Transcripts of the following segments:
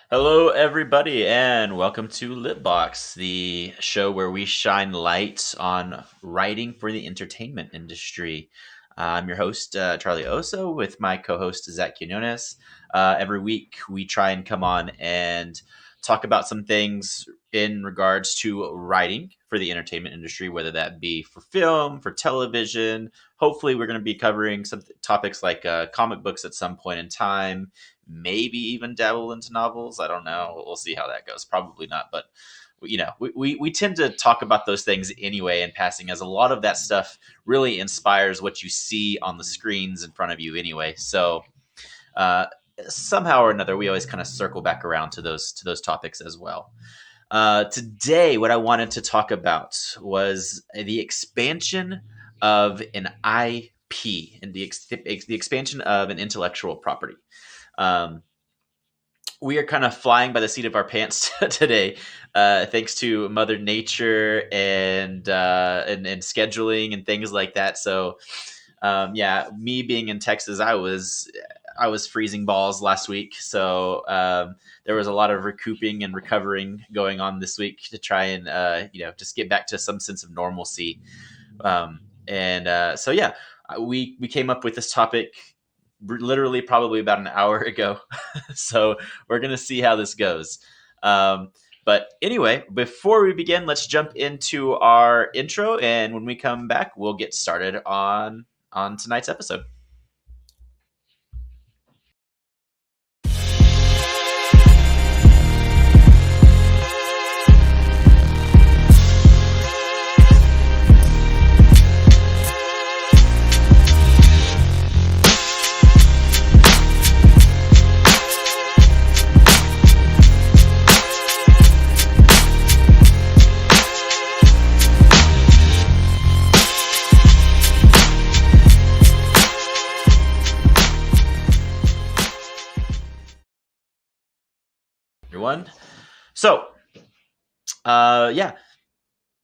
Hello, everybody, and welcome to LitBox, the show where we shine light on writing for the entertainment industry. I'm your host, Charlie Oso, with my co host, Zach Quinones. Every week, we try and come on and talk about some things in regards to writing for the entertainment industry, whether that be for film, for television. Hopefully, we're going to be covering some topics like comic books at some point in time, maybe even dabble into novels. I don't know. We'll see how that goes. Probably not, but we tend to talk about those things anyway in passing, as a lot of that stuff really inspires what you see on the screens in front of you anyway. So uh, somehow or another, we always kind of circle back around to those topics as well. Today, what I wanted to talk about was the expansion of an IP and the expansion of an intellectual property. Um, we are kind of flying by the seat of our pants today, thanks to Mother Nature and scheduling and things like that. So, yeah, me being in Texas, I was freezing balls last week. So there was a lot of recouping and recovering going on this week to try and just get back to some sense of normalcy. So yeah, we came up with this topic literally probably about an hour ago. So we're gonna see how this goes. But anyway, before we begin, let's jump into our intro, and when we come back, we'll get started on tonight's episode. Everyone. So, yeah,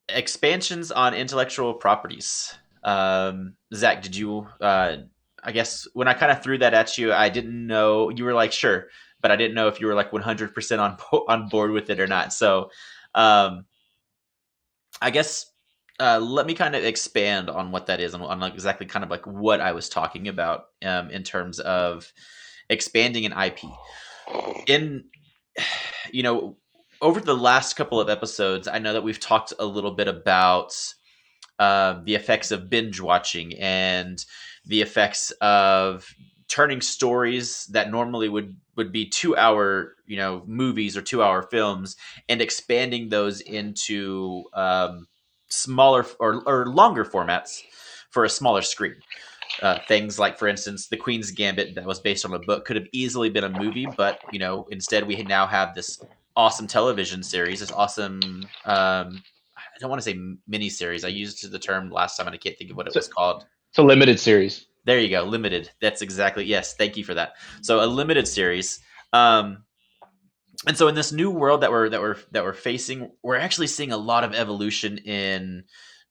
expansions on intellectual properties. Zach, did you? I guess when I kind of threw that at you, I didn't know you were like sure, but I didn't know if you were like 100% on board with it or not. So, um, I guess let me kind of expand on what that is and on like exactly kind of like what I was talking about in terms of expanding an IP. In you know, over the last couple of episodes, I know that we've talked a little bit about the effects of binge watching and the effects of turning stories that normally would be 2 hour movies or 2 hour films and expanding those into smaller or longer formats for a smaller screen. Things like, for instance, The Queen's Gambit, that was based on a book, could have easily been a movie, but instead we now have this awesome television series, this awesome. I don't want to say mini series. I used the term last time and I can't think of what it So was called. it's a limited series. There you go, limited. That's exactly, yes. Thank you for that. So a limited series. Um, and so in this new world that we're facing, we're actually seeing a lot of evolution in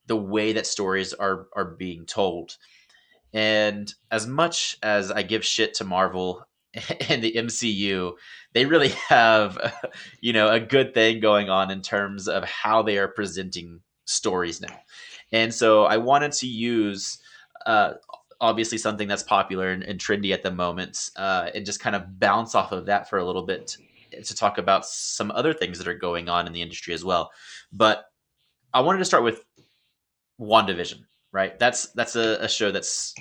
the way that stories are being told. And as much as I give shit to Marvel and the MCU, they really have, a good thing going on in terms of how they are presenting stories now. And so I wanted to use, uh, obviously, something that's popular and trendy at the moment, and just kind of bounce off of that for a little bit to talk about some other things that are going on in the industry as well. But I wanted to start with WandaVision, right? That's a show that's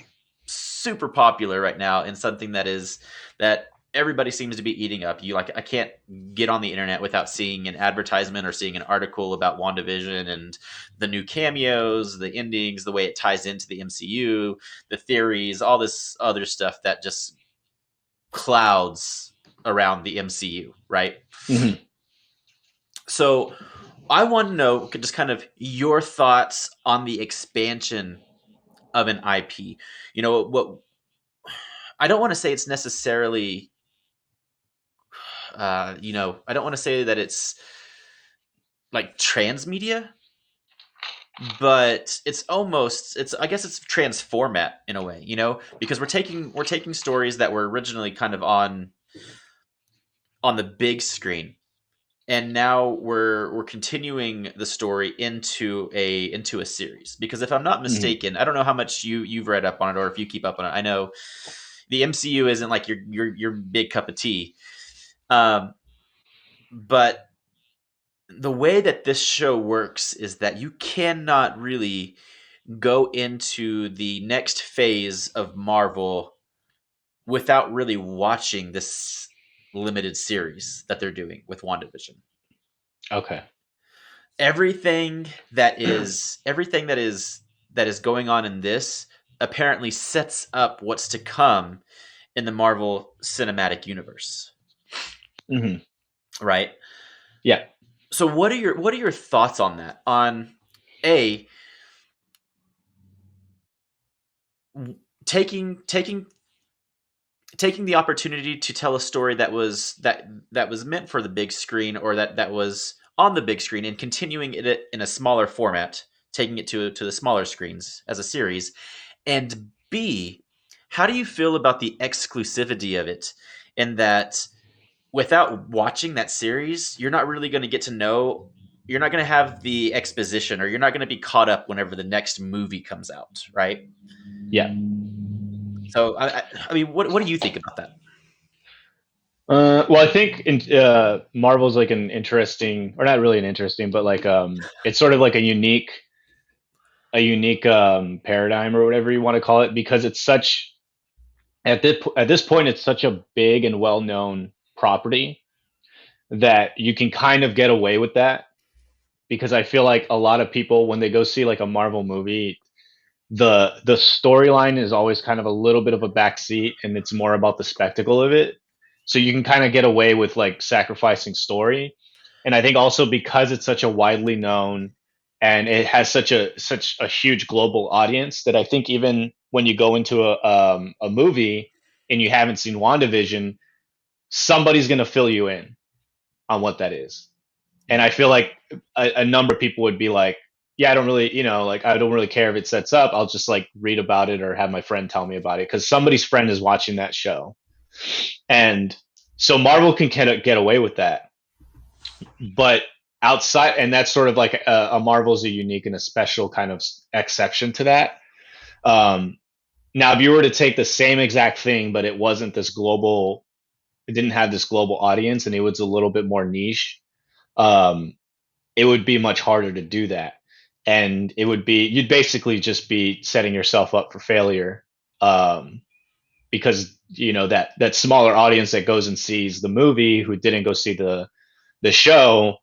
super popular right now and something that everybody seems to be eating up. I can't get on the internet without seeing an advertisement or seeing an article about WandaVision and the new cameos, the endings, the way it ties into the MCU, the theories, all this other stuff that just clouds around the MCU, right? Mhm. So I want to know just kind of your thoughts on the expansion of an IP. What I don't want to say it's necessarily, I don't want to say that it's like transmedia, but I guess it's transformat in a way, because we're taking stories that were originally kind of on on the big screen, and now we're continuing the story into a series. Because if I'm not Hmm. mistaken, I don't know how much you've read up on it or if you keep up on it. I know the MCU isn't like your big cup of tea, um, but the way that this show works is that you cannot really go into the next phase of Marvel without really watching this limited series that they're doing with WandaVision. Okay. Everything that is going on in this apparently sets up what's to come in the Marvel Cinematic Universe, Hmm. right? Yeah. So what are your thoughts on that? On a taking taking the opportunity to tell a story that was meant for the big screen, or that was on the big screen, and continuing it in a smaller format, taking it to the smaller screens as a series. And B, how do you feel about the exclusivity of it, in that without watching that series, you're not really going to get to know, you're not going to have the exposition, or you're not going to be caught up whenever the next movie comes out, right? Yeah. So I mean, what do you think about that? Well, I think Marvel's like an interesting, or not really an interesting, but like it's sort of like a unique paradigm or whatever you want to call it, because it's such at this point it's such a big and well known property that you can kind of get away with that, because I feel like a lot of people when they go see like a Marvel movie, the storyline is always kind of a little bit of a backseat, and it's more about the spectacle of it. So you can kind of get away with like sacrificing story. And I think also because it's such a widely known and it has such a huge global audience, that I think even when you go into a movie and you haven't seen WandaVision, somebody's going to fill you in on what that is. And Yeah. I feel like a number of people would be like, yeah, I don't really, like I don't really care if it sets up. I'll just like read about it or have my friend tell me about it because somebody's friend is watching that show. And so Marvel can get away with that. But outside, and that's sort of like a Marvel's a unique and a special kind of exception to that. Um, Now, if you were to take the same exact thing, but it wasn't this global, it didn't have this global audience and it was a little bit more niche, um, it would be much harder to do that. And you'd basically just be setting yourself up for failure. Because, that smaller audience that goes and sees the movie who didn't go see the show,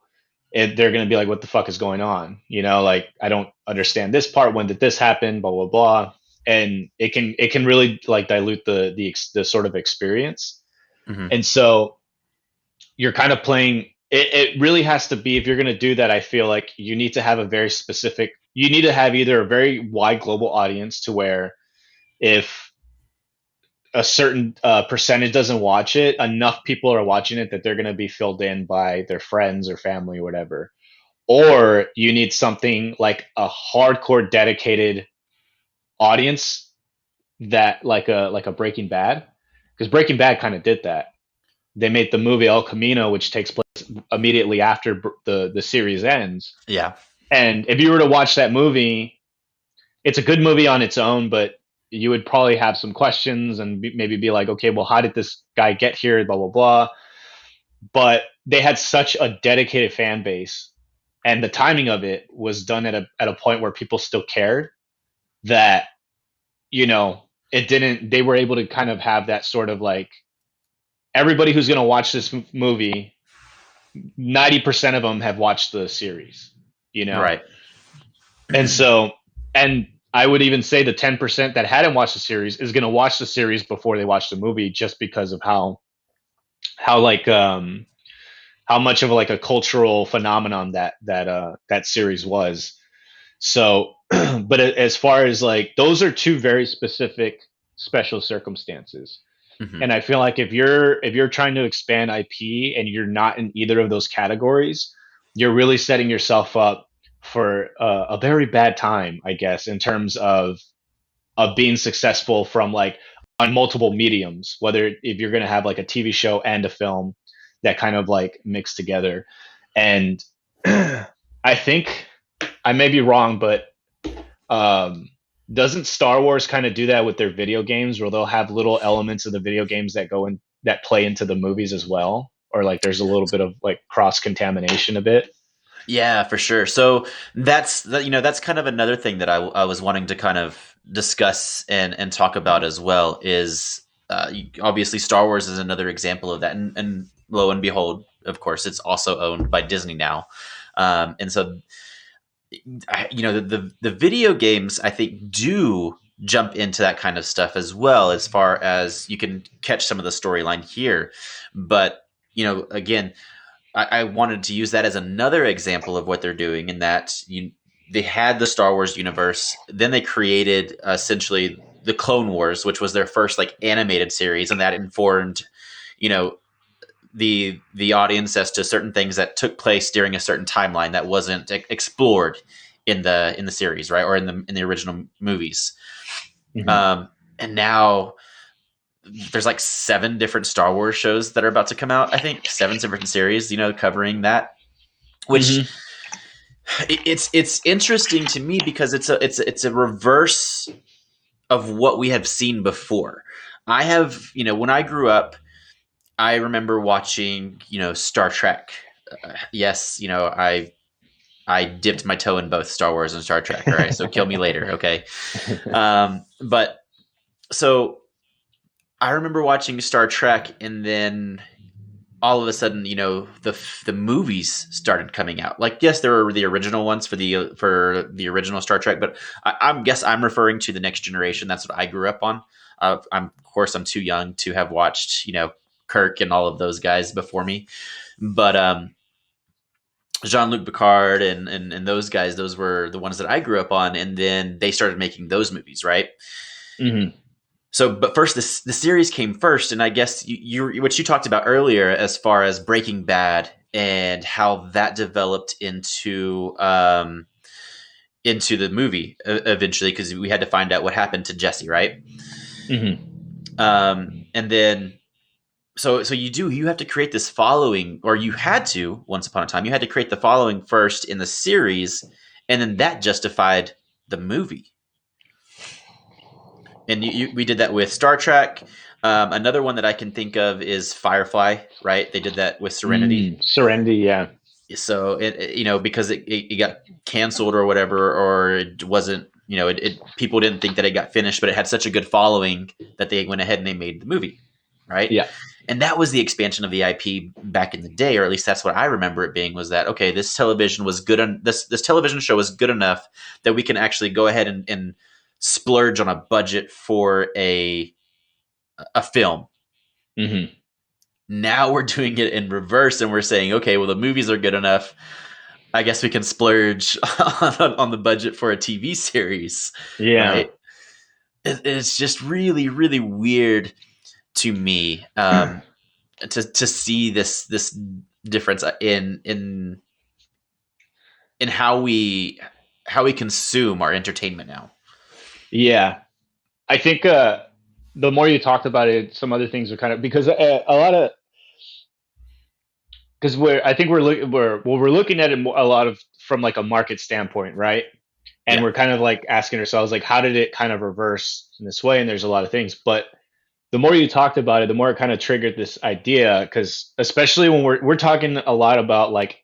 they're going to be like, what the fuck is going on? Like, I don't understand this part. When did this happen? Blah, blah, blah. And it can really like dilute the sort of experience. Hmm. And so you're kind of playing it really has to be, if you're going to do that, I feel like you need to have you need to have either a very wide global audience to where if a certain percentage doesn't watch it, enough people are watching it that they're going to be filled in by their friends or family or whatever. Or you need something like a hardcore dedicated audience, that like a Breaking Bad, because Breaking Bad kind of did that. They made the movie El Camino, which takes place immediately after the series ends. Yeah. And if you were to watch that movie, it's a good movie on its own, but you would probably have some questions and maybe be like, okay, well, how did this guy get here? Blah blah blah. But they had such a dedicated fan base, and the timing of it was done at a point where people still cared, that it didn't. They were able to kind of have that sort of like, everybody who's going to watch this movie, 90% of them have watched the series, you know? Right. And so, and I would even say the 10% that hadn't watched the series is going to watch the series before they watch the movie, just because of how like, how much of like a cultural phenomenon that series was. So, but as far as like, those are two very specific special circumstances. Hmm. And I feel like if you're trying to expand IP and you're not in either of those categories, you're really setting yourself up for a very bad time, I guess, in terms of being successful from like on multiple mediums. Whether if you're going to have like a TV show and a film, that kind of like mix together. And I think I may be wrong, but um, doesn't Star Wars kind of do that with their video games, where they'll have little elements of the video games that go in that play into the movies as well, or like there's a little bit of like cross contamination a bit. Yeah, for sure. So that's kind of another thing that I was wanting to kind of discuss and talk about as well is obviously Star Wars is another example of that, and lo and behold, of course, it's also owned by Disney now, and so the video games I think do jump into that kind of stuff as well, as far as you can catch some of the storyline here, but again, I wanted to use that as another example of what they're doing, in that they had the Star Wars universe, then they created essentially the Clone Wars, which was their first like animated series, and that informed, you know, the audience as to certain things that took place during a certain timeline that wasn't explored in the series, right, or in the original movies. Hmm. And now there's like 7 different Star Wars shows that are about to come out. I think 7 different series, covering that. Which Hmm. it's interesting to me because it's a reverse of what we have seen before. I have, when I grew up, I remember watching, Star Trek. Yes, I dipped my toe in both Star Wars and Star Trek. All right, so kill me later, okay? But so I remember watching Star Trek, and then all of a sudden, the movies started coming out. Like, yes, there were the original ones for the original Star Trek, but I guess I'm referring to the Next Generation. That's what I grew up on. Of course, I'm too young to have watched, Kirk and all of those guys before me, but Jean-Luc Picard and those guys, those were the ones that I grew up on, and then they started making those movies, right? Hmm. So, but first, the series came first, and I guess what you talked about earlier, as far as Breaking Bad and how that developed into the movie eventually, because we had to find out what happened to Jesse, right? Hmm. And then so you have to create this following, or you had to, once upon a time, you had to create the following first in the series, and then that justified the movie. And we did that with Star Trek. Another one that I can think of is Firefly, right? They did that with Serenity. Serenity, yeah. So because it got canceled or whatever, or it wasn't, people didn't think that it got finished, but it had such a good following that they went ahead and they made the movie, right? Yeah. And that was the expansion of the IP back in the day, or at least that's what I remember it being. Was that, okay, this television was good on this television show was good enough that we can actually go ahead and splurge on a budget for a film. Hmm. Now we're doing it in reverse, and we're saying, okay, well, the movies are good enough. I guess we can splurge on the budget for a TV series, Yeah. right? It's just really, really weird to me, to see this difference in how we consume our entertainment now. Yeah. I think the more you talked about it, some other things are kind of because a lot of because I think we're looking at it a lot of from like a market standpoint, right? And Yeah. we're kind of like asking ourselves like, how did it kind of reverse in this way? And there's a lot of things, but the more you talked about it, the more it kind of triggered this idea. Because especially when we're talking a lot about like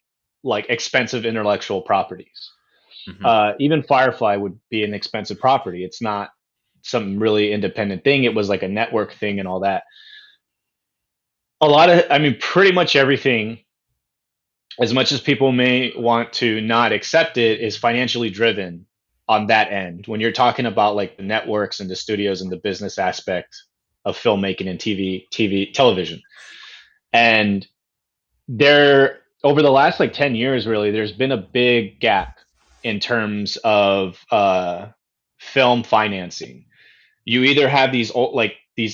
expensive intellectual properties, Hmm. even Firefly would be an expensive property. It's not some really independent thing. It was like a network thing and all that. A lot of, I mean, pretty much everything, as much as people may want to not accept it, is financially driven on that end. When you're talking about like the networks and the studios and the business aspect of filmmaking and television. And there, over the last like 10 years, really, there's been a big gap in terms of film financing. You either have these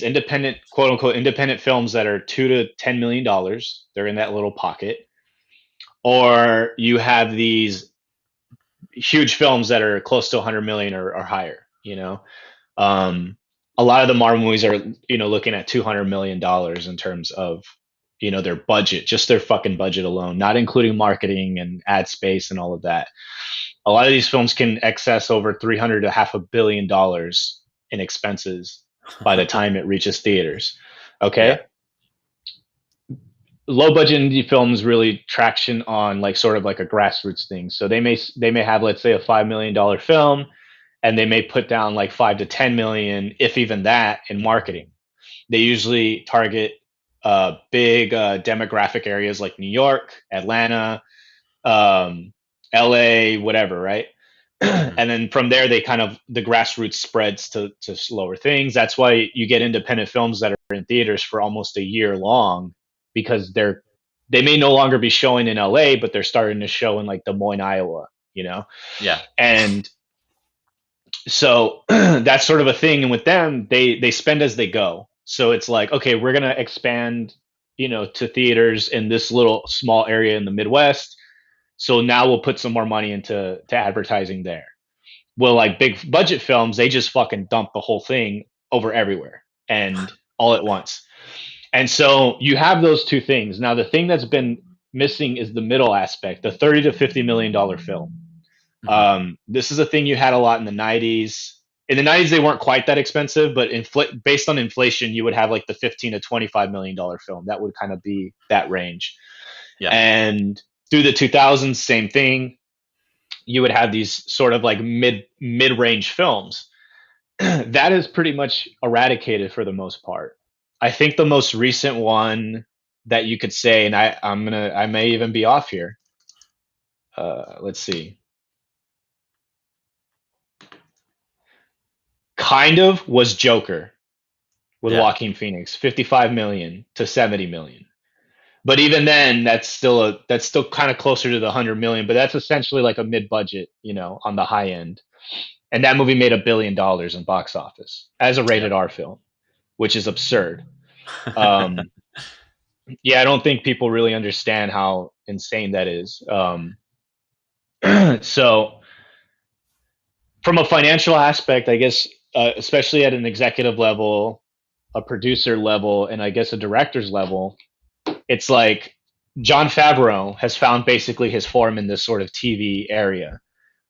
independent, quote unquote, independent films that are $2 to $10 million. They're in that little pocket, or you have these huge films that are close to 100 million or higher. Um, a lot of the Marvel movies are looking at $200 million in terms of their budget, just their fucking budget alone, not including marketing and ad space and all of that. A lot of these films can excess over 300 to half $1 billion in expenses by the time it reaches theaters. Yeah. Okay. Low budget indie films really traction on like sort of like a grassroots thing. So they may have, let's say, a $5 million film, and they may put down like 5 to 10 million, if even that, in marketing. They usually target big demographic areas like New York, Atlanta, um, LA, whatever, right? Hmm. And then from there, they kind of, the grassroots spreads to slower things. That's why you get independent films that are in theaters for almost a year long, because they may no longer be showing in LA, but they're starting to show in like Des Moines, Iowa, Yeah. and so that's sort of a thing. And with them, they spend as they go. So it's like, okay, we're gonna expand, to theaters in this little small area in the Midwest. So now we'll put some more money into advertising there. Well, like big budget films, they just fucking dump the whole thing over everywhere and all at once. And so you have those two things. Now the thing that's been missing is the middle aspect, the 30 to $50 million film. Hmm. This is a thing you had a lot in the 90s. In the 90s, they weren't quite that expensive, but based on inflation, you would have like the 15 to $25 million film. That would kind of be that range. Yeah. And through the 2000s, same thing. You would have these sort of like mid range films. That is pretty much eradicated for the most part. I think the most recent one that you could say, and I may even be off here. Let's see. Kind of was Joker with Yeah. Joaquin Phoenix, 55 million to 70 million. But even then, that's still kind of closer to the 100 million. But that's essentially like a mid budget, on the high end. And that movie made $1 billion in box office as a Yeah. rated R film, which is absurd. Um, yeah, I don't think people really understand how insane that is. So, from a financial aspect, I guess, especially at an executive level, a producer level, and I guess a director's level, it's like John Favreau has found basically his form in this sort of TV area,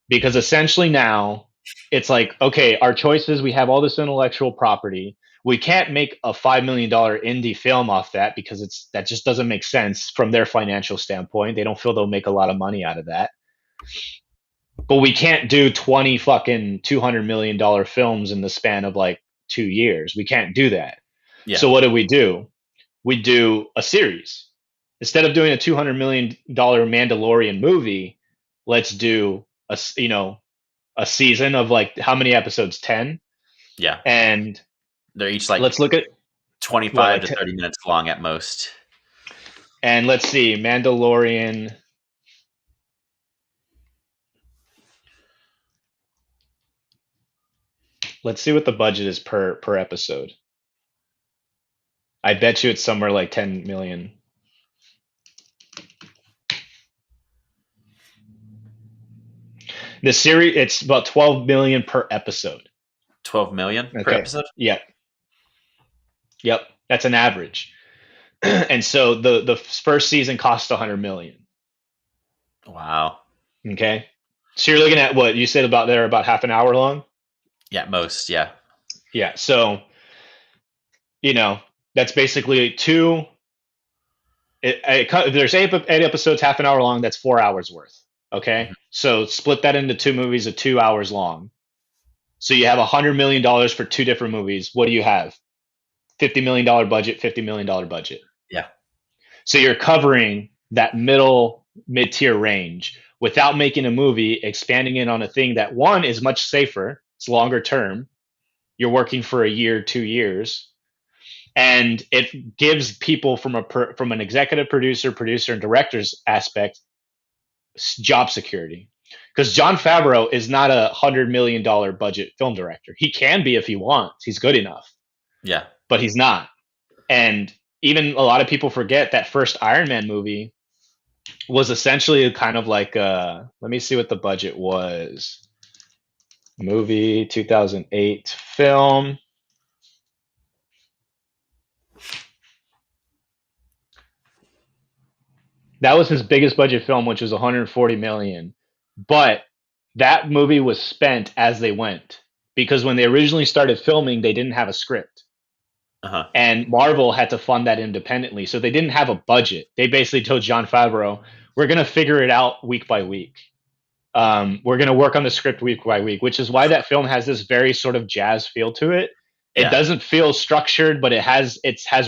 because essentially now it's like, okay, our choices, we have all this intellectual property. We can't make a $5 million indie film off that, because that just doesn't make sense from their financial standpoint. They don't feel they'll make a lot of money out of that. But we can't do 20 fucking $200 million films in the span of like 2 years. We can't do that. Yeah. So what do? We do a series. Instead of doing a $200 million Mandalorian movie, let's do a season of like, how many episodes? 10. Yeah. And They're each like let's look at 25 to 30 minutes long at most. and let's see, Mandalorian. Let's see what the budget is per episode. I bet you it's somewhere like 10 million. The series, it's about 12 million per episode. 12 million per Okay. episode? Yep. Yep. That's an average. And so the first season cost 100 million. Wow. Okay. So you're looking at what you said about they're about half an hour long. Yeah, most. Yeah. Yeah. So, you know, that's basically two. There's eight episodes, half an hour long. That's 4 hours worth. Okay. Mhm. So split that into two movies of 2 hours long. So you have $100 million for two different movies. What do you have? $50 million budget, $50 million budget. Yeah. So you're covering that mid tier range without making a movie, expanding it on a thing that, one, is much safer. It's longer term. You're working for a year, 2 years, and it gives people from an executive producer, and director's aspect job security. Because John Favreau is not $100 million budget film director. He can be if he wants. He's good enough, Yeah. but he's not. And even a lot of people forget that first Iron Man movie was essentially kind of like let me see what the budget was. Movie 2008 film. That was his biggest budget film, which was 140 million. But that movie was spent as they went because when they originally started filming, they didn't have a script. Uh-huh. And Marvel had to fund that independently. So they didn't have a budget. They basically told Jon Favreau, we're going to figure it out week by week. We're going to work on the script week by week, which is why that film has this very sort of jazz feel to it. It Yeah. doesn't feel structured, but it has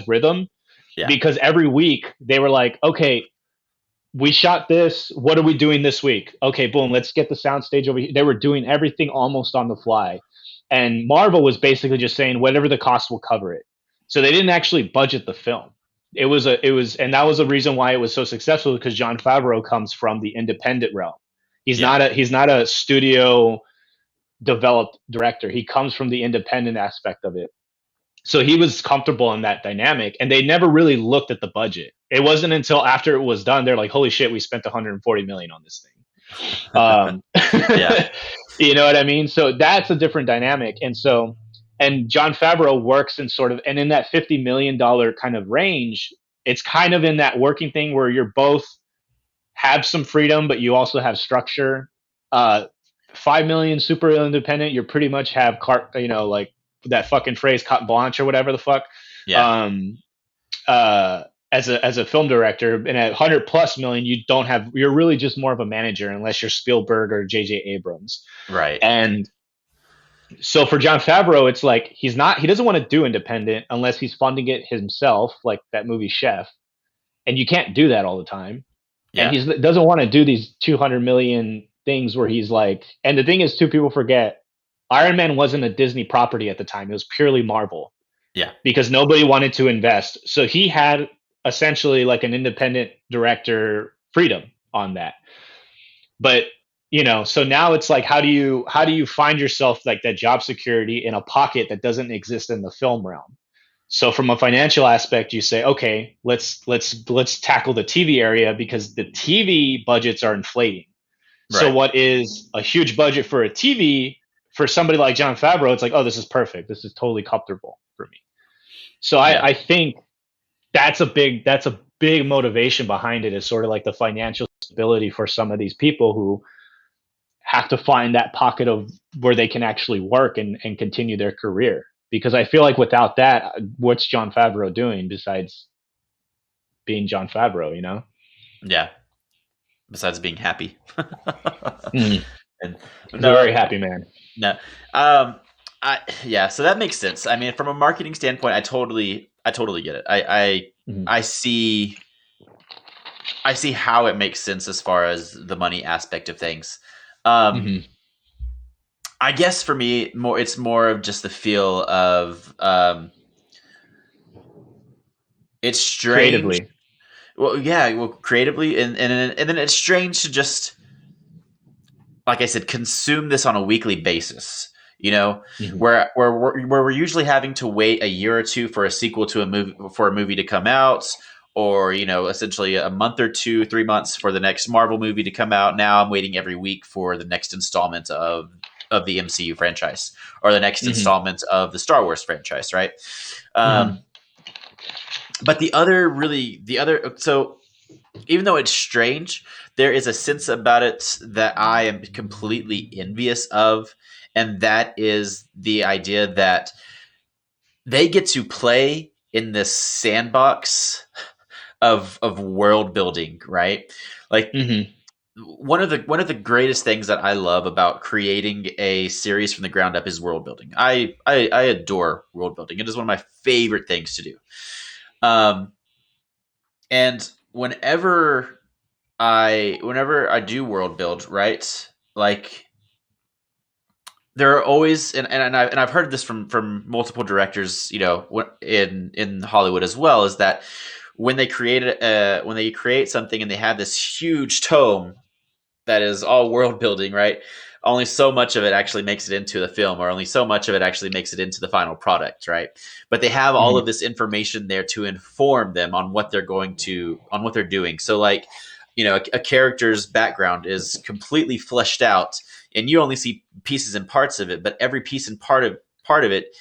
rhythm Yeah. because every week they were like, okay, we shot this. What are we doing this week? Okay, boom, let's get the soundstage over here. They were doing everything almost on the fly. And Marvel was basically just saying whatever the cost will cover it. So they didn't actually budget the film. And that was the reason why it was so successful because Jon Favreau comes from the independent realm. Yeah. He's not a studio developed director. He comes from the independent aspect of it. So he was comfortable in that dynamic, and they never really looked at the budget. It wasn't until after it was done they're like, "Holy shit, we spent 140 million on this thing." Yeah. You know what I mean? So that's a different dynamic, and Jon Favreau works in sort of and in that $50 million kind of range. It's kind of in that working thing where you're both have some freedom, but you also have structure. 5 million super independent, you pretty much have like that fucking phrase carte blanche or whatever the fuck. Yeah. Um, as a film director, and at 100 plus million, you're really just more of a manager unless you're Spielberg or J.J. Abrams. Right. And so for Jon Favreau, it's like he doesn't want to do independent unless he's funding it himself, like that movie Chef. And you can't do that all the time. And Yeah. he doesn't want to do these 200 million things where he's like, and the thing is, too, people forget Iron Man wasn't a Disney property at the time. It was purely Marvel Yeah. because nobody wanted to invest. So he had essentially like an independent director freedom on that. But so now it's like, how do you find yourself like that job security in a pocket that doesn't exist in the film realm? So from a financial aspect, you say, okay, let's tackle the TV area because the TV budgets are inflating. So Right. what is a huge budget for a TV for somebody like Jon Favreau? It's like, oh, this is perfect. This is totally comfortable for me. So Yeah. I think that's a big motivation behind it is sort of like the financial stability for some of these people who have to find that pocket of where they can actually work and continue their career. Because I feel like without that, what's Jon Favreau doing besides being Jon Favreau, Yeah. Besides being happy. Mm. And He's a no, very happy man. no. Yeah, so that makes sense. I mean, from a marketing standpoint, I totally get it. Mhm. I see how it makes sense as far as the money aspect of things. Um, Mhm. I guess for me, it's more of just the feel of it's strange. Creatively. Well, yeah, well, creatively, and then it's strange to just, like I said, consume this on a weekly basis. You know, Mhm. where we're usually having to wait a year or two for a sequel to a movie to come out, or essentially a month or two, 3 months for the next Marvel movie to come out. Now I'm waiting every week for the next installment of the MCU franchise or the next Mhm. installment of the Star Wars franchise, right? Mhm. Um, but so even though it's strange, there is a sense about it that I am completely envious of, and that is the idea that they get to play in this sandbox of world building, right? Like Mhm. one of the greatest things that I love about creating a series from the ground up is world building. I adore world building. It is one of my favorite things to do. Um, and whenever I do world build, right? Like there are always and I've heard this from multiple directors, in Hollywood as well, is that when they create something and they have this huge tome that is all world building, right? Only so much of it actually makes it into the film, or only so much of it actually makes it into the final product, right? But they have all Mhm. of this information there to inform them on what they're doing. So, like, a character's background is completely fleshed out, and you only see pieces and parts of it, but every piece and part of it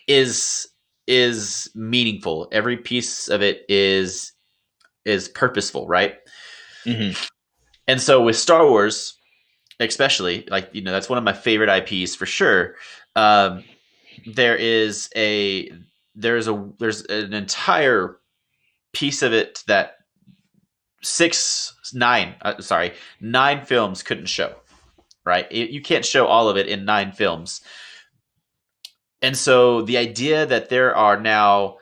is meaningful. Every piece of it is purposeful, right? Hmm. And so with Star Wars, especially, like, that's one of my favorite IPs for sure. Um, there is a there's an entire piece of it that nine films couldn't show. Right, you can't show all of it in 9 films. And so the idea that there are now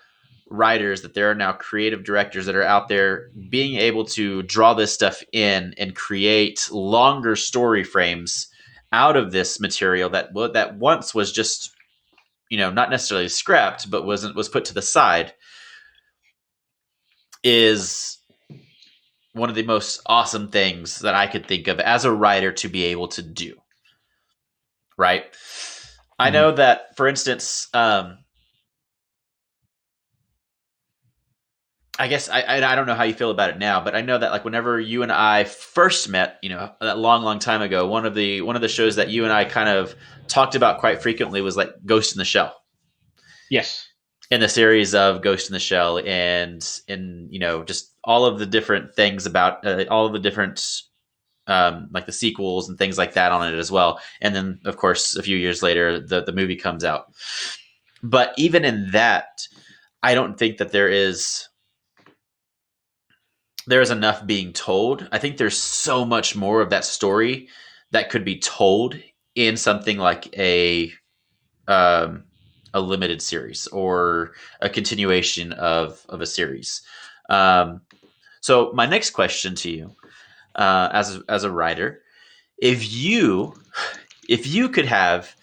writers, that there are now creative directors that are out there being able to draw this stuff in and create longer story frames out of this material that once was just, not necessarily scrapped, but was put to the side, is one of the most awesome things that I could think of as a writer to be able to do. Right. I Hmm. know that, for instance, I guess I don't know how you feel about it now, but I know that, like, whenever you and I first met, that long time ago, one of the shows that you and I kind of talked about quite frequently was like Ghost in the Shell, Yes. in the series of Ghost in the Shell, and just all of the different things about all of the different like the sequels and things like that on it as well. And then, of course, a few years later, the movie comes out. But even in that, I don't think that there's enough being told. I think there's so much more of that story that could be told in something like um, a limited series or a continuation of a series. Um, so my next question to you, as a writer, if you if you could have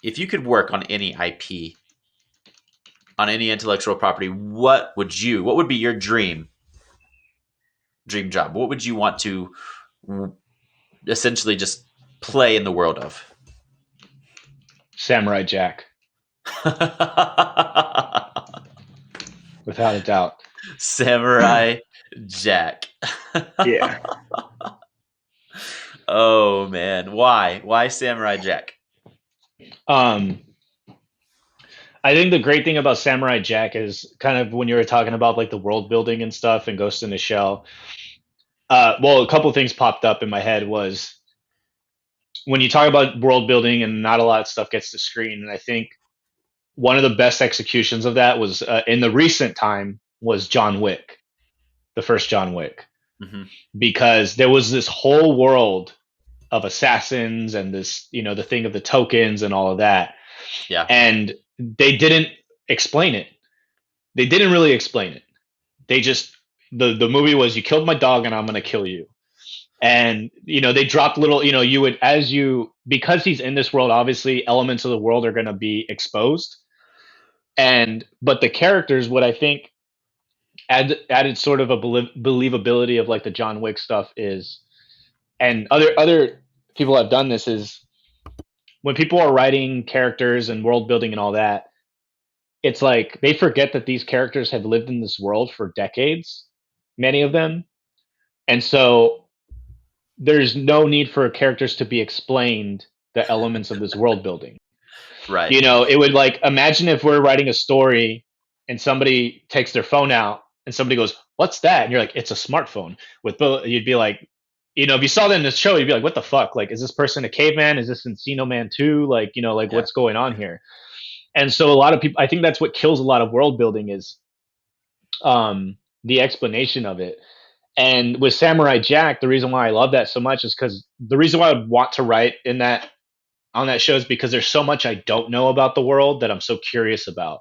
if you could work on any IP, on any intellectual property, what would be your dream job? What would you want to essentially just play in the world of? Samurai Jack, without a doubt. Samurai Jack. Yeah. Oh man, why Samurai Jack? Um, I think the great thing about Samurai Jack is kind of when you were talking about like the world building and stuff and Ghost in the Shell. Well, a couple of things popped up in my head was when you talk about world building and not a lot of stuff gets to screen. And I think one of the best executions of that was in the recent time was John Wick, the first John Wick, Hmm. because there was this whole world of assassins and this, the thing of the tokens and all of that. Yeah, And they didn't explain it. They didn't really explain it. They just the movie was you killed my dog and I'm gonna kill you. And they dropped little, you would as you because he's in this world, obviously elements of the world are gonna be exposed. And but the characters, what I think added sort of a believability of like the John Wick stuff is, and other people have done this is when people are writing characters and world building and all that, it's like they forget that these characters have lived in this world for decades, many of them. And so there's no need for characters to be explained the elements of this world building. right. It would like imagine if we're writing a story and somebody takes their phone out and somebody goes, "What's that?" And you're like, "It's a smartphone." You'd be like, if you saw that in the show, you'd be like, "What the fuck? Like, is this person a caveman? Is this Encino Man 2? Like, like Yeah, what's going on here?" And so a lot of people, I think that's what kills a lot of world building is the explanation of it. And with Samurai Jack, the reason why I love that so much is because the reason why I would want to write in that on that show is because there's so much I don't know about the world that I'm so curious about.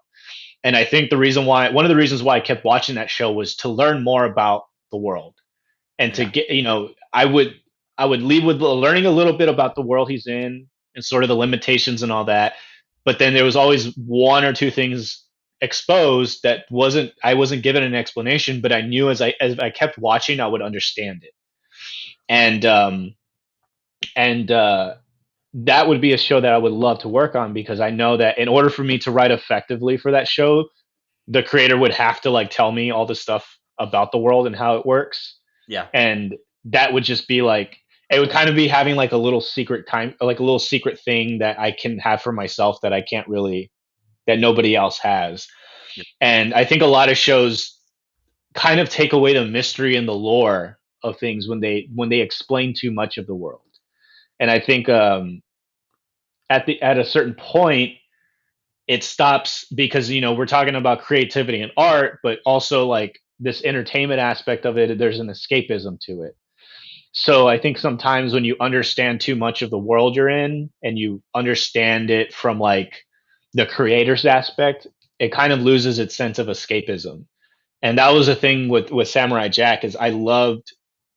And I think one of the reasons why I kept watching that show was to learn more about the world and to yeah, get, I would leave with learning a little bit about the world he's in and sort of the limitations and all that. But then there was always one or two things exposed that I wasn't given an explanation, but I knew as I kept watching, I would understand it. And that would be a show that I would love to work on because I know that in order for me to write effectively for that show, the creator would have to like tell me all the stuff about the world and how it works. yeah, And that would just be like it would kind of be having like a little secret time, like a little secret thing that I can have for myself that I can't really that nobody else has. yeah. And I think a lot of shows kind of take away the mystery and the lore of things when they explain too much of the world. And I think at a certain point it stops because we're talking about creativity and art, but also like this entertainment aspect of it. There's an escapism to it. So I think sometimes when you understand too much of the world you're in and you understand it from like the creator's aspect, it kind of loses its sense of escapism. And that was the thing with Samurai Jack is I loved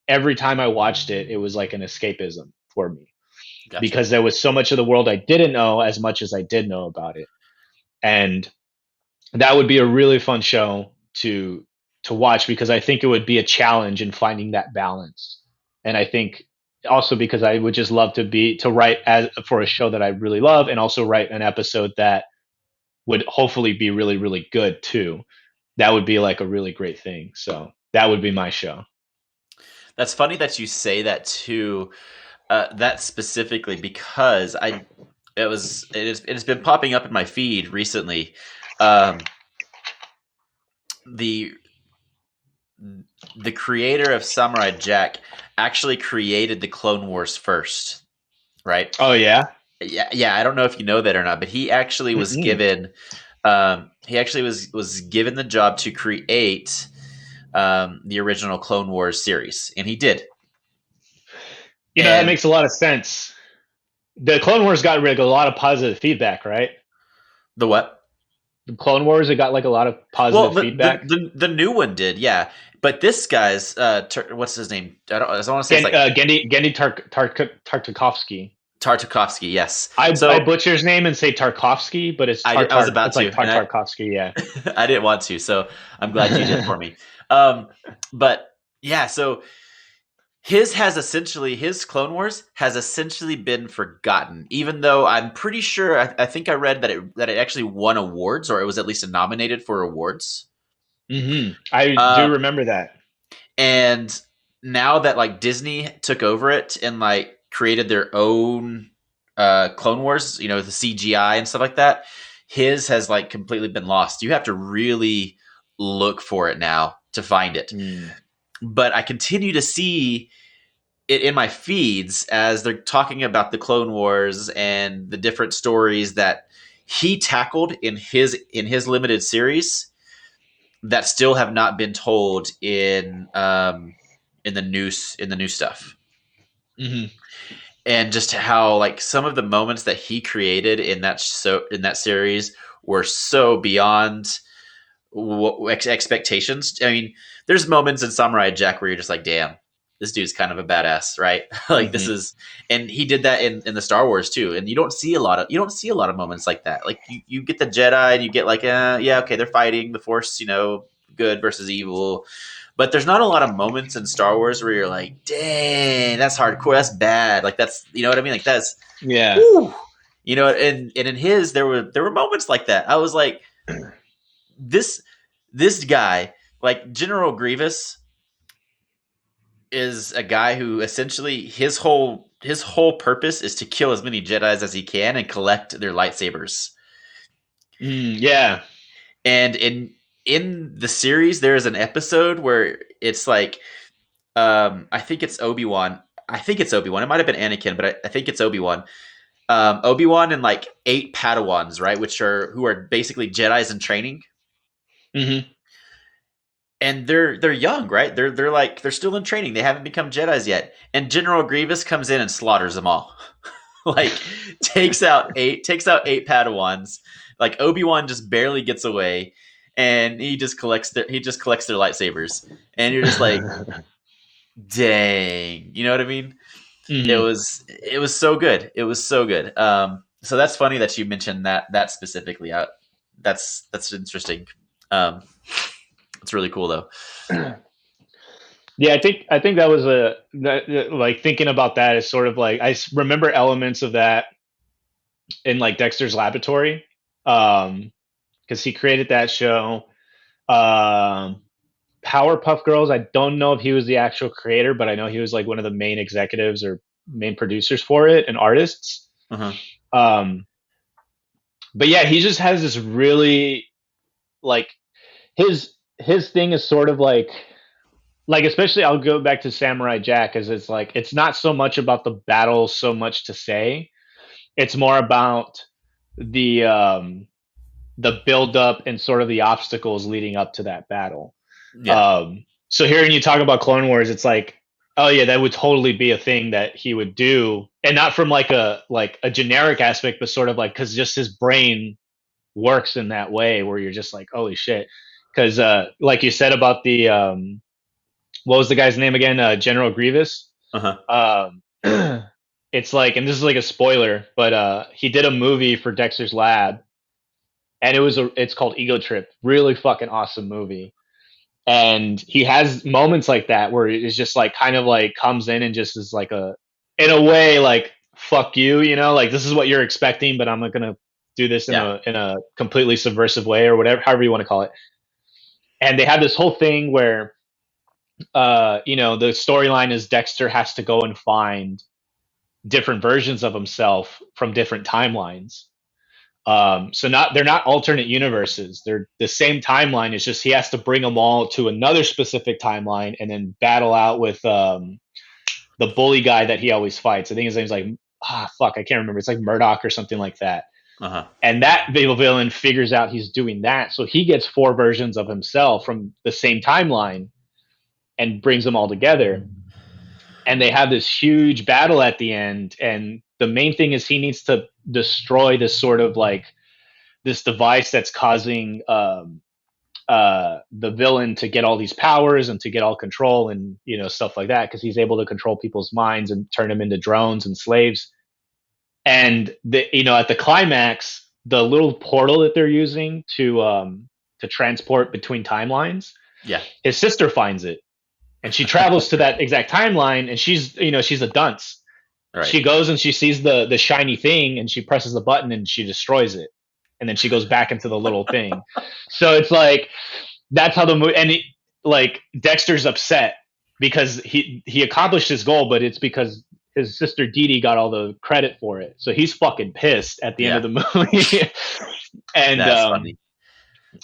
every time I watched it, it was like an escapism for me Gotcha. because there was so much of the world I didn't know as much as I did know about it. And that would be a really fun show to watch because I think it would be a challenge in finding that balance. And I think also because I would just love to write as for a show that I really love and also write an episode that would hopefully be really really good too. That would be like a really great thing. So that would be my show. That's funny that you say that too. That specifically because it has been popping up in my feed recently. Um, the the creator of Samurai Jack actually created the Clone Wars first, right? Oh yeah. Yeah. I don't know if you know that or not, but he actually was Mm-mm. given was given the job to create the original Clone Wars series, and he did. That And makes a lot of sense. The Clone Wars got like a lot of positive feedback, right? the what? The Clone Wars, it got like a lot of Well, positive feedback. the new one did, yeah. But this guy's what's his name? I don't want to say it's like Gendy Tartakovsky. Tartakovsky. Yes. I So butcher his name and say Tarkovsky, but it's I was Tartar. about It's like to, and I Tartakovsky. Yeah. I didn't want to, so I'm glad you did for me. But yeah, so his Clone Wars has essentially been forgotten, even though I'm pretty sure I think I read that it actually won awards, or it was at least nominated for awards. I do Uh, remember that. and now that like Disney took over it and like created their own Clone Wars, the CGI and stuff like that, his has like completely been lost. You have to really look for it now to find it. Mm. But I continue to see it in my feeds as they're talking about the Clone Wars and the different stories that he tackled in his limited series that still have not been told in the new stuff. Hmm. And just how like some of the moments that he created in that series were so beyond expectations. I mean, there's moments in Samurai Jack where you're just like, damn, this dude's kind of a badass, right? Like this Hmm. is, and he did that in the Star Wars too. And you don't see a lot of moments like that. Like you get the Jedi and you get like, yeah, okay, they're fighting the Force, good versus evil. But there's not a lot of moments in Star Wars where you're like, dang, that's hardcore, that's bad. Like that's, you know what I mean? Like that's, Yeah. whew. And in his there were moments like that. I was like, this this guy, like General Grievous, is a guy who essentially his whole purpose is to kill as many Jedi's as he can and collect their lightsabers. Yeah. And in the series, there is an episode where it's like, I think it's Obi-Wan. I think it's Obi-Wan. It might have been Anakin, but I think it's Obi-Wan. Obi-Wan and like 8 Padawans, right, who are basically Jedi's in training. Hmm. And they're young, right? They're still in training. They haven't become Jedi's yet. And General Grievous comes in and slaughters them all. Like takes out eight Padawans. Like Obi-Wan just barely gets away, and he just collects their lightsabers. And you're just like, dang, you know what I mean? It Hmm. was it was so good. It was so good. So that's funny that you mentioned that specifically. That's interesting. Um, it's really cool though. Yeah, I think that was like thinking about that is sort of like remember elements of that in like Dexter's Laboratory, because he created that show. Um, Powerpuff Girls. I don't know if he was the actual creator, but I know he was like one of the main executives or main producers for it and artists. Uh-huh. Um, but yeah, he just has this really like his thing is sort of like like especially I'll go back to Samurai Jack, as it's like it's not so much about the battle so much to say. It's more about the build up and sort of the obstacles leading up to that battle. Yeah. So hearing you talk about Clone Wars, it's like, oh yeah, that would totally be a thing that he would do, and not from like a generic aspect, but sort of like because just his brain works in that way where you're just like, holy shit. Because like you said about the what was the guy's name again? General Grievous. Uh-huh. It's like, and this is like a spoiler, but he did a movie for Dexter's Lab, and it's called Ego Trip. Really fucking awesome movie. And he has moments like that where it's just like kind of like comes in and just is like in a way like fuck you, like this is what you're expecting, but I'm not gonna do this Yeah. in a completely subversive way or whatever, however you want to call it. And they have this whole thing where the storyline is Dexter has to go and find different versions of himself from different timelines. So they're not alternate universes. They're the same timeline. It's just he has to bring them all to another specific timeline and then battle out with the bully guy that he always fights. I think his name's like fuck, I can't remember. It's like Murdoch or something like that. Uh-huh. And that villain figures out he's doing that, so he gets 4 versions of himself from the same timeline and brings them all together. And they have this huge battle at the end, and the main thing is he needs to destroy this sort of like this device that's causing the villain to get all these powers and to get all control and stuff like that, because he's able to control people's minds and turn them into drones and slaves. And at the climax, the little portal that they're using to transport between timelines, Yeah. his sister finds it, and she travels to that exact timeline, and she's a dunce. Right. She goes and she sees the shiny thing, and she presses the button and she destroys it, and then she goes back into the little thing. So it's like that's how the movie, and like Dexter's upset because he accomplished his goal, but it's because his sister Dee Dee got all the credit for it. So he's fucking pissed at the end of the movie. And that's funny.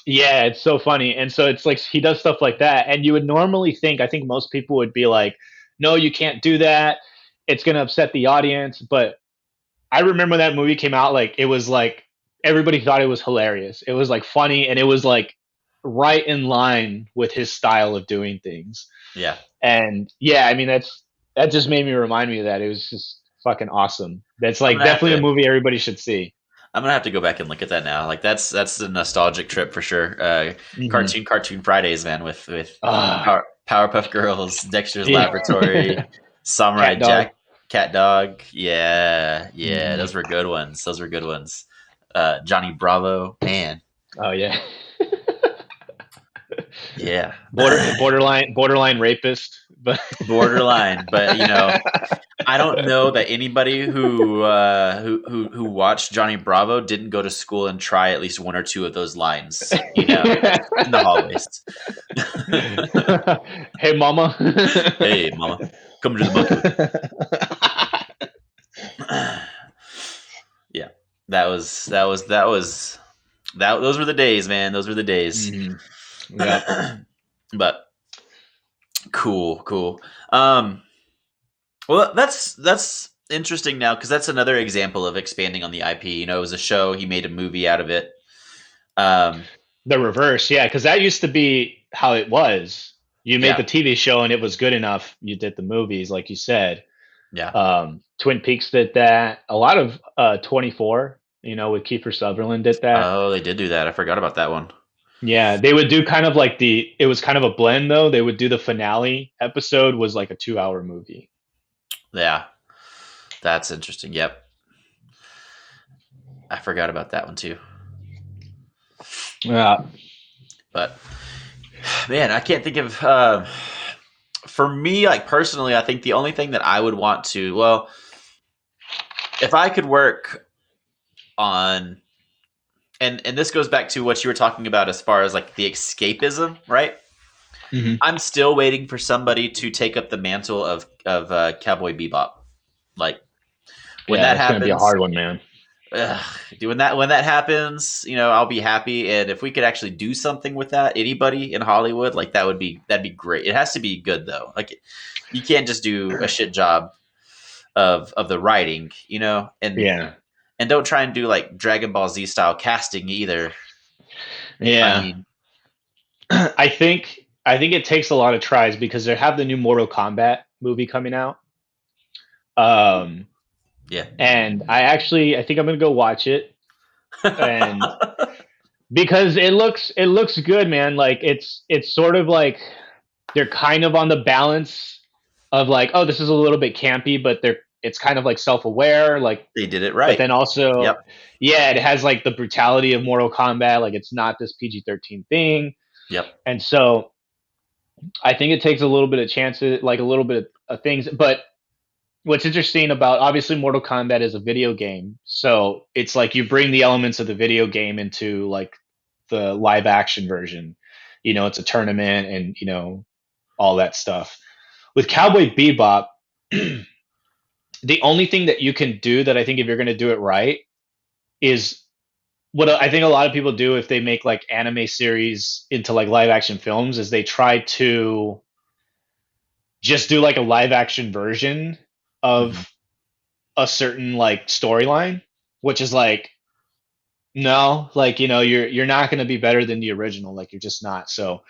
Yeah, it's so funny. And so it's like he does stuff like that, and you would normally think, I think most people would be like, no, you can't do that, it's going to upset the audience. But I remember when that movie came out, like it was like everybody thought it was hilarious. It was like funny, and it was like right in line with his style of doing things. Yeah. And yeah, I mean that just made me remind me of that. It was just fucking awesome. That's like definitely a movie everybody should see. I'm gonna have to go back and look at that now. Like that's a nostalgic trip for sure. Cartoon Fridays, man, with Powerpuff Girls, Dexter's Laboratory, Samurai Jack, Cat Dog. Yeah, those were good ones. Johnny Bravo, man. Oh yeah. Yeah. Borderline rapist, but borderline. But I don't know that anybody who watched Johnny Bravo didn't go to school and try at least one or two of those lines, in the hallways. Hey, mama. Hey, mama. Come to the bucket. Yeah, those were the days, man. Those were the days. Mm-hmm. Yeah. But cool. Well, that's interesting now, because that's another example of expanding on the IP. It was a show, he made a movie out of it. The reverse, yeah, because that used to be how it was. You made the TV show and it was good enough, you did the movies, like you said. Yeah. Twin Peaks did that. A lot of 24, with Kiefer Sutherland did that. Oh, they did do that. I forgot about that one. Yeah, they would do kind of like it was kind of a blend though. They would do the finale episode was like a 2-hour movie. Yeah. That's interesting. Yep. I forgot about that one too. Yeah. But man, I can't think of for me, like personally, I think the only thing that I would want to, well, if I could work on, and this goes back to what you were talking about as far as like the escapism, right? Mm-hmm. I'm still waiting for somebody to take up the mantle of Cowboy Bebop. Like when that happens, it's gonna be a hard one, man. Dude, when that happens, I'll be happy. And if we could actually do something with that, anybody in Hollywood, like that'd be great. It has to be good though. Like you can't just do a shit job of the writing, Yeah. and don't try and do like Dragon Ball Z style casting either. I Yeah. mean, I think it takes a lot of tries because they have the new Mortal Kombat movie coming out. Um, yeah, and I think I'm gonna go watch it, and because it looks good, man. Like it's sort of like they're kind of on the balance of like, oh, this is a little bit campy, but it's kind of like self-aware, like, they did it but right. then also, Yep. yeah, it has like the brutality of Mortal Kombat. Like it's not this PG-13 thing, Yep. and so I think it takes a little bit of chances, like a little bit of things. But what's interesting about, obviously, Mortal Kombat is a video game, so it's like you bring the elements of the video game into like the live action version. It's a tournament and all that stuff. With Cowboy Bebop, the only thing that you can do that I think if you're going to do it right is what I think a lot of people do if they make like anime series into like live action films is they try to just do like a live action version Hmm. of a certain like storyline, which is like, no, like, you're not going to be better than the original. Like you're just not. So,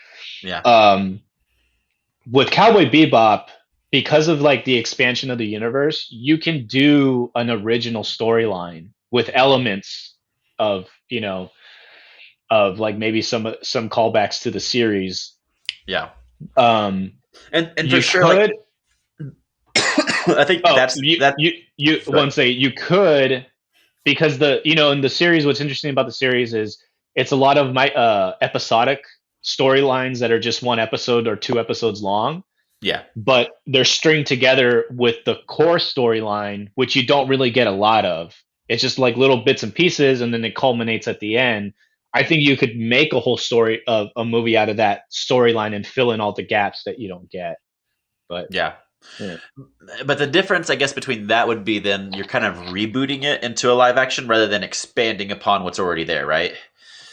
Yeah. um, with Cowboy Bebop, because of like the expansion of the universe, you can do an original storyline with elements of, of like maybe some callbacks to the series. Yeah. Um, And for you sure, like could, I think oh, that's that. you Go won't say you could, because in the series, what's interesting about the series is it's a lot of my episodic storylines that are just one episode or two episodes long, Yeah. but they're stringed together with the core storyline, which you don't really get a lot of. It's just like little bits and pieces, and then it culminates at the end. I think you could make a whole story of a movie out of that storyline and fill in all the gaps that you don't get. But Yeah. yeah. But the difference, I guess, between that would be then you're kind of rebooting it into a live action rather than expanding upon what's already there, right?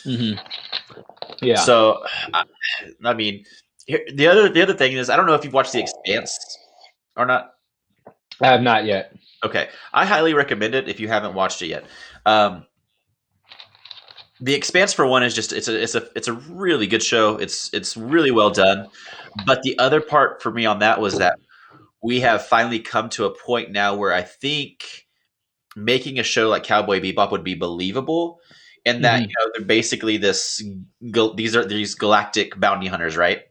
Hmm. Yeah, So, I, I mean, the other thing is, I don't know if you've watched The Expanse or not. I have not yet. Okay, I highly recommend it if you haven't watched it yet. Um, the Expanse, for one, is just it's a really good show. It's really well done. But the other part for me on that was that we have finally come to a point now where I think making a show like Cowboy Bebop would be believable, and that Hmm. they're basically these galactic bounty hunters, right?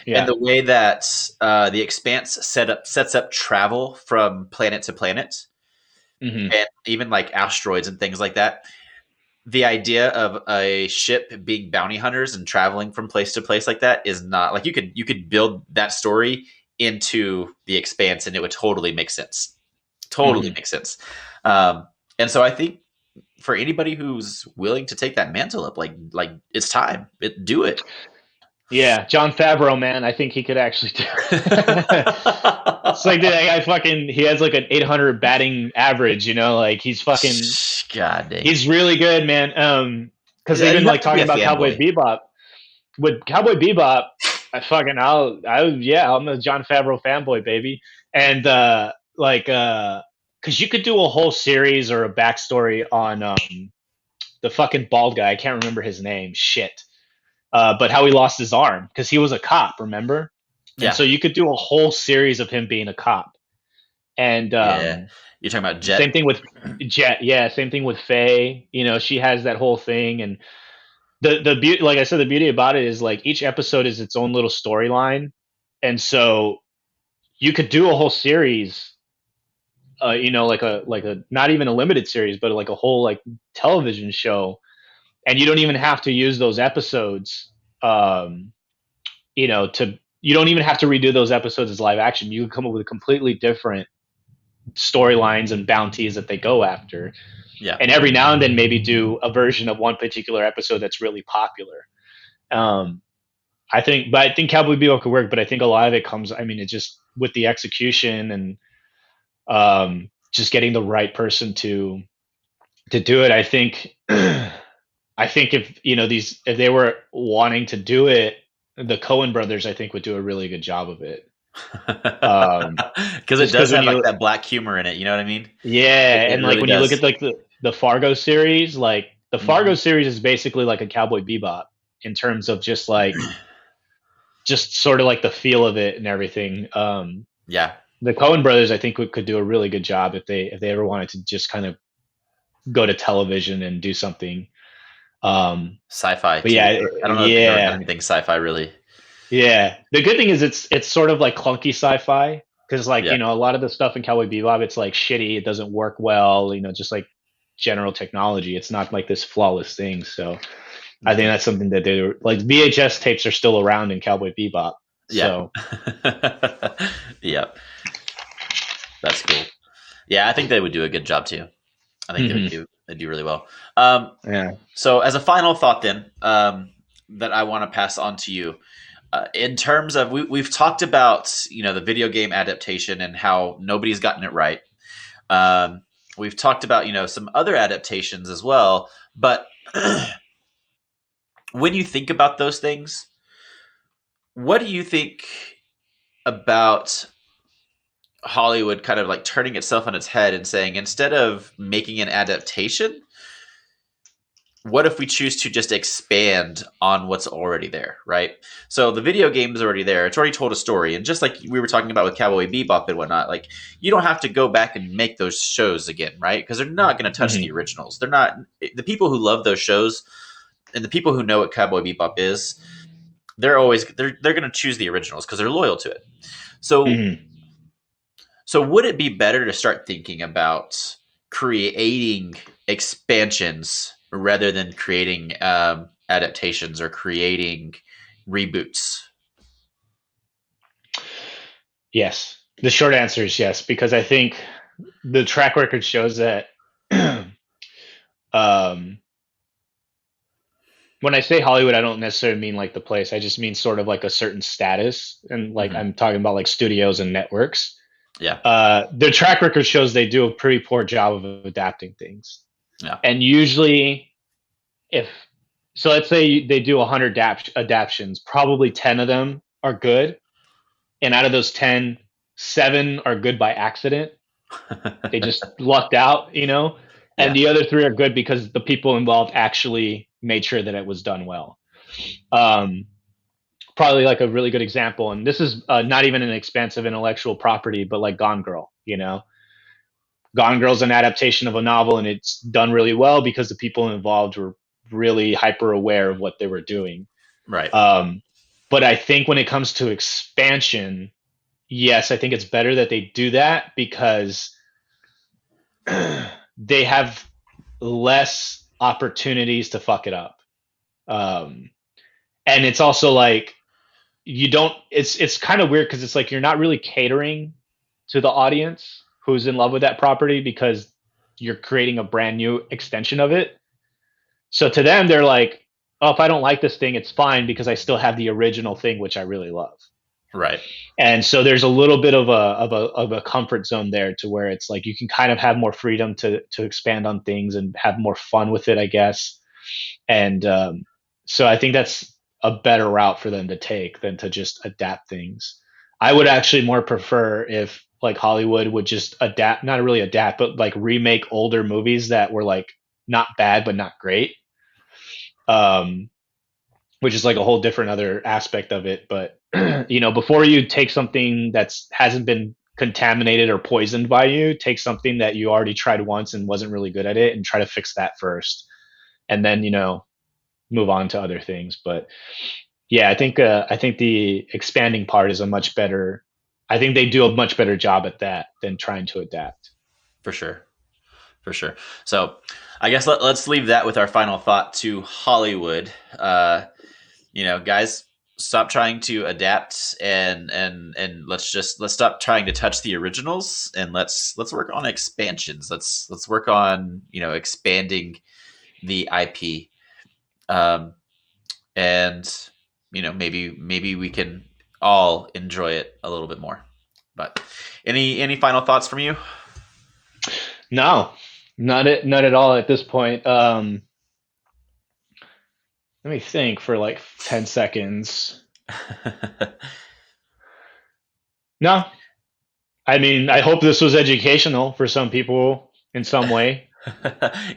And Yeah. the way that the Expanse sets up travel from planet to planet, Hmm. and even like asteroids and things like that. The idea of a ship being bounty hunters and traveling from place to place like that is not like you could build that story into the Expanse and it would totally make sense. Totally Hmm. makes sense. Um, and so I think for anybody who's willing to take that mantle up, like it's time. Do it. Yeah, John Favreau, man, I think he could actually do it. It's like the guy fucking he has like an 800 batting average, like God dang. he's really good, man. Because they've been You have like to be talking a about Cowboy fanboy. Bebop. With Cowboy Bebop, I'm a John Favreau fanboy, baby. And because you could do a whole series or a backstory on the fucking bald guy. I can't remember his name. Shit. But how he lost his arm because he was a cop, remember? And Yeah. so you could do a whole series of him being a cop. And Yeah. You're talking about same Jet. thing with Jet. Yeah, same thing with Faye. She has that whole thing. And the beauty, like I said, the beauty about it is like each episode is its own little storyline, and so you could do a whole series. Like a not even a limited series, but like a whole like television show, and you don't even have to use those episodes. To you don't even have to redo those episodes as live action. You can come up with completely different storylines and bounties that they go after, Yeah. and every now and then maybe do a version of one particular episode that's really popular. Um, I think Cowboy Bebop could work, but I think a lot of it comes. I mean, it just with the execution and just getting the right person to To do it, I think I think if if they were wanting to do it, the Coen brothers I think would do a really good job of it. Because it Just does because when have like you that black humor in it. You know what I mean? yeah, It and like really when you look at does. like the Fargo series, like the Fargo Hmm. series is basically like a Cowboy Bebop in terms of just sort of like the feel of it and everything. Yeah, The Coen brothers I think could do a really good job if they ever wanted to just kind of go to television and do something. Um, sci-fi but too. yeah, I don't know if they've ever done yeah, anything sci-fi really. yeah. The good thing is it's sort of like clunky sci-fi because like Yeah. a lot of the stuff in Cowboy Bebop it's like shitty. It doesn't work well. Just like general technology. It's not like this flawless thing. So I think Hmm. that's something that they like. VHS tapes are still around in Cowboy Bebop. Yeah. So Yeah. That's cool. Yeah, I think they would do a good job too. I think mhm, they do really well. Um, yeah. so as a final thought, then that I want to pass on to you, in terms of we've talked about the video game adaptation and how nobody's gotten it right. Um, we've talked about some other adaptations as well, but when you think about those things, what do you think about Hollywood kind of like turning itself on its head and saying instead of making an adaptation, what if we choose to just expand on what's already there, right? So the video game is already there. It's already told a story. And just like we were talking about with Cowboy Bebop and whatnot, like you don't have to go back and make those shows again, right? Because they're not going to touch the Mhm, originals. They're not the people who love those shows and the people who know what Cowboy Bebop is, they're going to choose the originals because they're loyal to it. So mhm. so would it be better to start thinking about creating expansions rather than creating adaptations or creating reboots? Yes. The short answer is yes because I think the track record shows that um, when I say Hollywood, I don't necessarily mean like the place. I just mean sort of like a certain status, and like Hmm. I'm talking about like studios and networks. Yeah, Their track record shows they do a pretty poor job of adapting things, yeah, and usually, if so, let's say they do 100 adaptions, probably 10 of them are good, and out of those 10, seven are good by accident. They just lucked out, and yeah, the other three are good because the people involved actually made sure that it was done well. Um, Probably like a really good example, and this is not even an expansive intellectual property, but like Gone Girl. Gone Girl's an adaptation of a novel, and it's done really well because the people involved were really hyper aware of what they were doing. right, Um, but I think when it comes to expansion, yes, I think it's better that they do that because they have less opportunities to fuck it up. Um, and it's also like you don't it's kind of weird because it's like you're not really catering to the audience who's in love with that property because you're creating a brand new extension of it. So to them they're like, oh, if I don't like this thing it's fine because I still have the original thing which I really love. right, And so there's a little bit of a comfort zone there to where it's like you can kind of have more freedom to expand on things and have more fun with it, I guess. And so I think that's a better route for them to take than to just adapt things. I would actually more prefer if like Hollywood would just adapt, not really adapt, but like remake older movies that were like not bad but not great. Um, which is like a whole different other aspect of it. But before you take something that's hasn't been contaminated or poisoned by you, take something that you already tried once and wasn't really good at it, and try to fix that first, and then move on to other things. But yeah, I think the expanding part is a much better. I think they do a much better job at that than trying to adapt. for sure, for sure. So I guess let's leave that with our final thought to Hollywood. Guys, stop trying to adapt and let's stop trying to touch the originals and let's work on expansions. Let's work on expanding the IP, um, and maybe we can all enjoy it a little bit more. But any final thoughts from you? No, Not at all at this point. Let me think for like 10 seconds. No, I mean, I hope this was educational for some people in some way.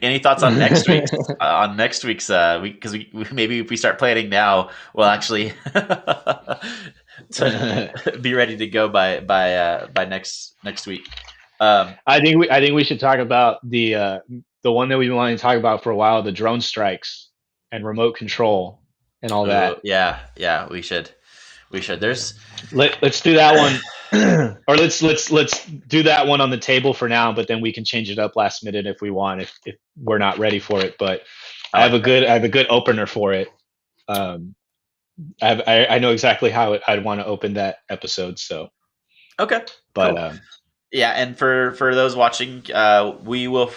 Any thoughts on next week's week? Because maybe if we start planning now, we'll actually to be ready to go by next week. Um, I think we should talk about the one that we've been wanting to talk about for a while, the drone strikes and remote control and all oh that. yeah, yeah, we should. There's Let's do that one, or let's do that one on the table for now. But then we can change it up last minute if we want, if we're not ready for it. But I like that. I have a good opener for it. Um, I know exactly how I'd want to open that episode. So, Okay, but cool. Yeah, and for those watching, we will,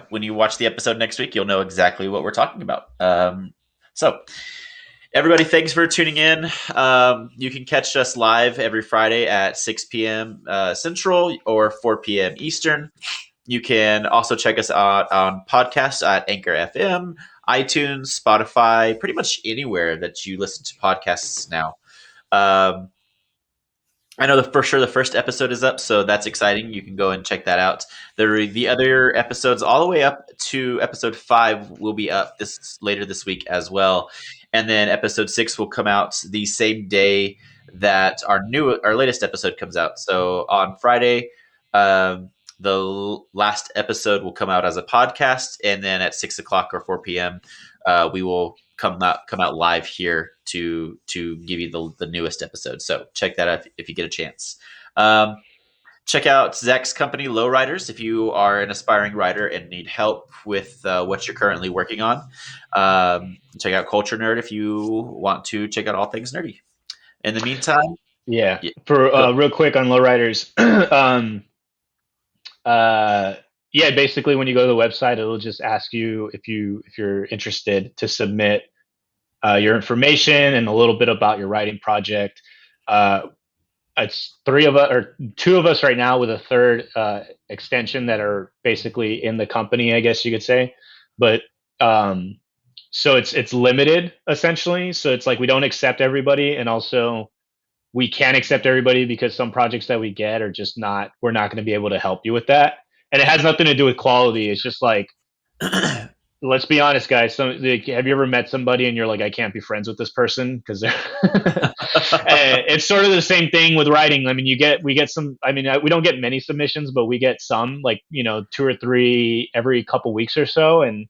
when you watch the episode next week, you'll know exactly what we're talking about. So, everybody, thanks for tuning in. You can catch us live every Friday at 6 p.m. Central or 4 p.m. Eastern. You can also check us out on podcasts at Anchor FM, iTunes, Spotify, pretty much anywhere that you listen to podcasts now. Um, I know for sure the first episode is up, so that's exciting. You can go and check that out. The other episodes, all the way up to episode 5, will be up this later this week as well, and then episode 6 will come out the same day that our latest episode comes out. So on Friday, the last episode will come out as a podcast, and then at 6 o'clock or 4 p.m., we will come out live here to give you the newest episode. So check that out if you get a chance. Um, check out Zach's company, Lowriders, if you are an aspiring writer and need help with what you're currently working on. Check out Culture Nerd if you want to check out all things nerdy. In the meantime, yeah, yeah, for go. real quick on lowriders. Uh, yeah, basically when you go to the website, it'll just ask you if you're interested to submit your information and a little bit about your writing project. Uh, it's three of us or two of us right now with a third extension that are basically in the company, I guess you could say. But so it's limited essentially. So it's like we don't accept everybody, and also we can't accept everybody because some projects that we get are just not. We're not going to be able to help you with that, and it has nothing to do with quality. It's just like, let's be honest, guys. Like, have you ever met somebody and you're like, I can't be friends with this person because they're it's sort of the same thing with writing. I mean, we get some. I mean, we don't get many submissions, but we get some, like, 2 or 3 every couple weeks or so, and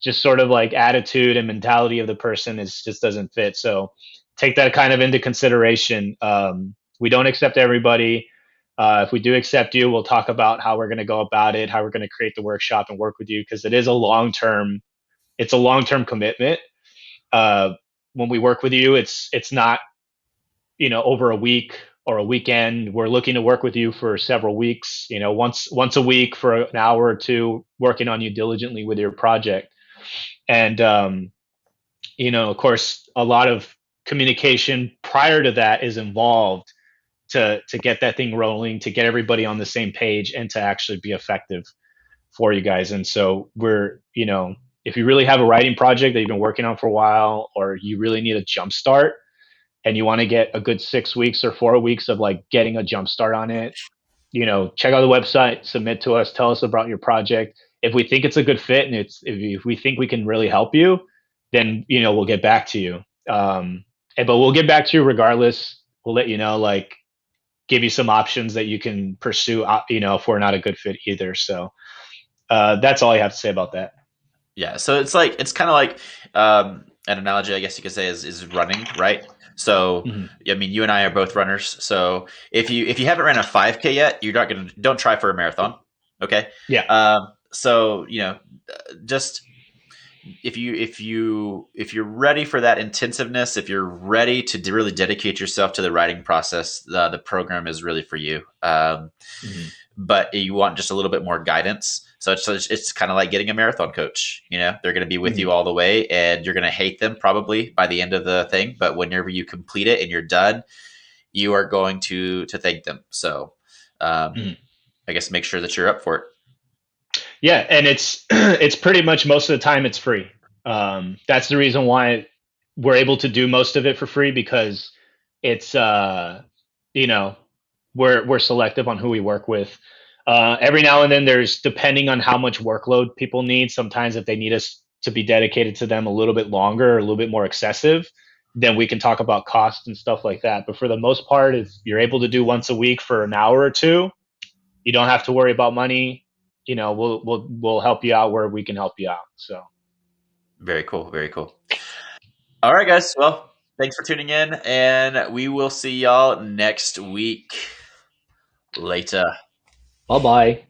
just sort of like attitude and mentality of the person is just doesn't fit. So take that kind of into consideration. We don't accept everybody. If we do accept you, we'll talk about how we're going to go about it, how we're going to create the workshop and work with you, because it is a long term. It's a long term commitment. Uh, when we work with you, it's not over a week or a weekend. We're looking to work with you for several weeks. Once a week for an hour or two, working on you diligently with your project. And of course, a lot of communication prior to that is involved to get that thing rolling, to get everybody on the same page, and to actually be effective for you guys. And so if you really have a writing project that you've been working on for a while, or you really need a jump start and you want to get a good 6 weeks or 4 weeks of like getting a jump start on it, check out the website, submit to us, tell us about your project. If we think it's a good fit, and if we think we can really help you, then we'll get back to you. But we'll get back to you regardless. We'll let you know, like, give you some options that you can pursue. If we're not a good fit either. So that's all I have to say about that. Yeah, so it's kind of like an analogy, I guess you could say, is running, right? So Mm-hmm. I mean, you and I are both runners. So if you haven't ran a 5K yet, you're not gonna don't try for a marathon, okay? Yeah. So just if you're ready for that intensiveness, if you're ready to really dedicate yourself to the writing process, the program is really for you. Mm-hmm. But you want just a little bit more guidance. So it's kind of like getting a marathon coach. They're going to be with Mm-hmm. you all the way, and you're going to hate them probably by the end of the thing. But whenever you complete it and you're done, you are going to thank them. So Mm-hmm. I guess make sure that you're up for it. Yeah, and it's it's pretty much most of the time it's free. That's the reason why we're able to do most of it for free, because it's you know, we're selective on who we work with. Every now and then there's, depending on how much workload people need, sometimes if they need us to be dedicated to them a little bit longer or a little bit more excessive, then we can talk about cost and stuff like that. But for the most part, if you're able to do once a week for an hour or two, you don't have to worry about money. You know, we'll help you out where we can help you out. So Very cool. Very cool. All right, guys. Well, thanks for tuning in, and we will see y'all next week. Later. bye bye.